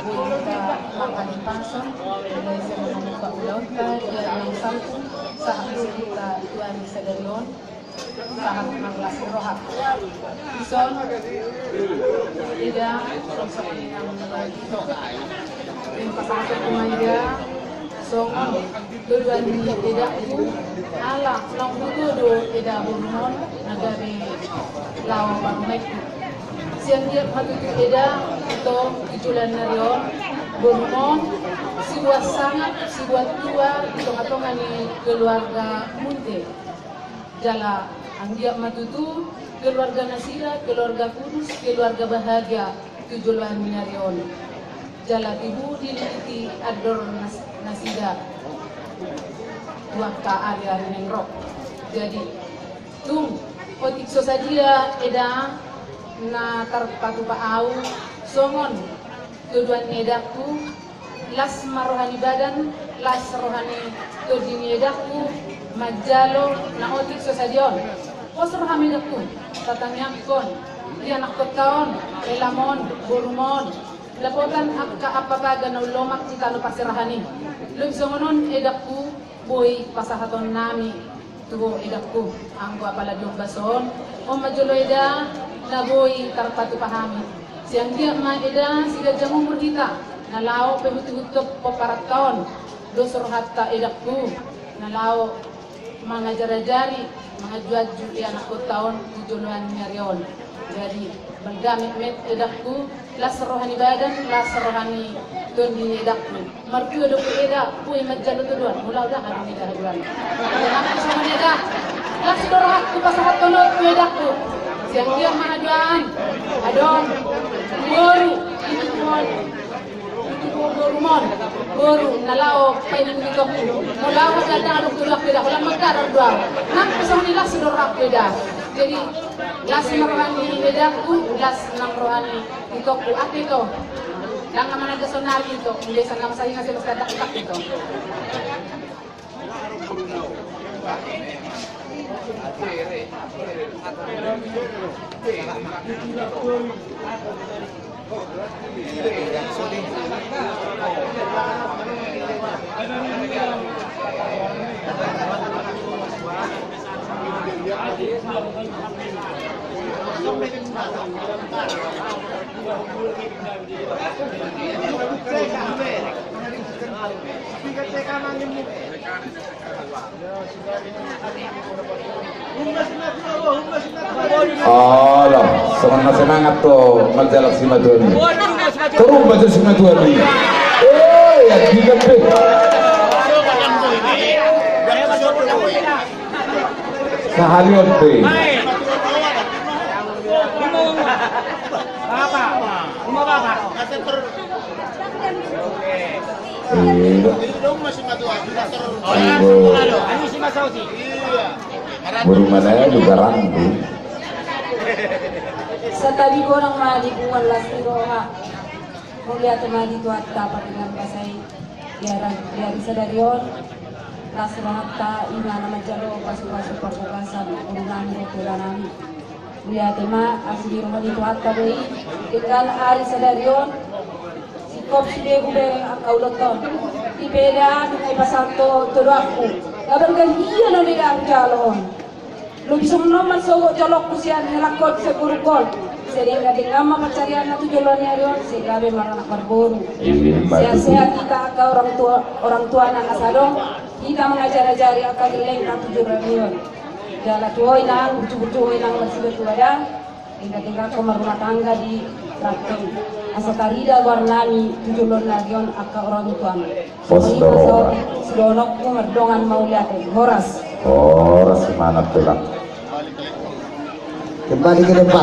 kita makan di pasang, dari saya membuka ulang dia yang satu, saat kita tuan sedarion, saat 16 rohak. Ison, tidak, sosok yang begitu. Yang pasang kumaya, songon, tujuan tidak itu, ala, lang tudo tidak berumon, nagari lau bangmek. Siang dia matutu tidak, ito itulan na riyon, berumon, sibuat sangat, sibuat tua, itong-atongan ni keluarga Munte. Jala, ang dia matutu, keluarga Nasira, keluarga Kudus, keluarga bahagia, tujuan niya riyon. Jala tibu diliti ador Nasida, wakka ari-ari nengrok. Jadi, tung, otik sosadia eda, na tarpatu paau, songon, tujuan edaku, las marohani badan, las rohani tudini edaku, majalo na otik sosadion. Os rohami edaku, tatangyakkon, dia nakotkaon, elamon, burumon, lapotan akka apabaga na ulomak kita no pasirahani. Lug songonon edaku, boy pasahaton nami, tuho edaku, anggo apaladyong bason, o majolo eda, na boy tarpatu pahami. Siang dia maeda siga jamu murhita nalao pehutuhutok paparat taon dosor hatta edakku nalao mga jarajari mga juadju anak ko taon tujuluan nyarion. Jadi bergamit met edakku las rohani badan las rohani tundi edakku martu do eda puy majalo tuduan mula udah adu eda haduan aku sama eda las dorahku pasahat tono edakku. Siang dia mahaduan, adon, baru, itu rumon, baru nalao painin dito, nalao kadang aduk tulak beda, walang magkarar dua, nak pesong nila sidorak beda, jadi las rohani beda ku, las nang rohani itu ku, at ito, lang naman ada sonari ito, hindi sa nama saya ngasih kadak-kadak ito. Allah, semangat tuh majalah si Madoni. Turun baca si Madoni. Ya tiga deh. Seharian deh. Berumahnya juga ranggu. Satabi ko ng malibuan las iroha. Muli at mali to at dapat ng kasay. Yari sa darion. Las lahat ta ina na majalo pasu-pasu pagbukasan. Urunan ko tula namin. Muli at asli mali to at tabi. Ikan ari sa darion. Si Kop sile ube ang kauloton. Ipeda ay pasanto tulo ako. Labang ganhiya na nila ang jalon. Lubisong naman sa jalok ko siya nilakot sa burukol. Sehingga dengan mapacarian na tujuannya yon sehingga maranak berburu. Sehat kita ke orang tua na nasadong kita mengajar-ajari akan ileng na tujuan yon. Jala tuoy nang bucu-bucuoy nang masih tuada hingga ke rumah tangga di Rakyat. Asa tarida warnani tujuan na yon akan orang tua. Sedonok ko merdongan mau lihat Horas. Horas mana tulang. Kembali ke depan.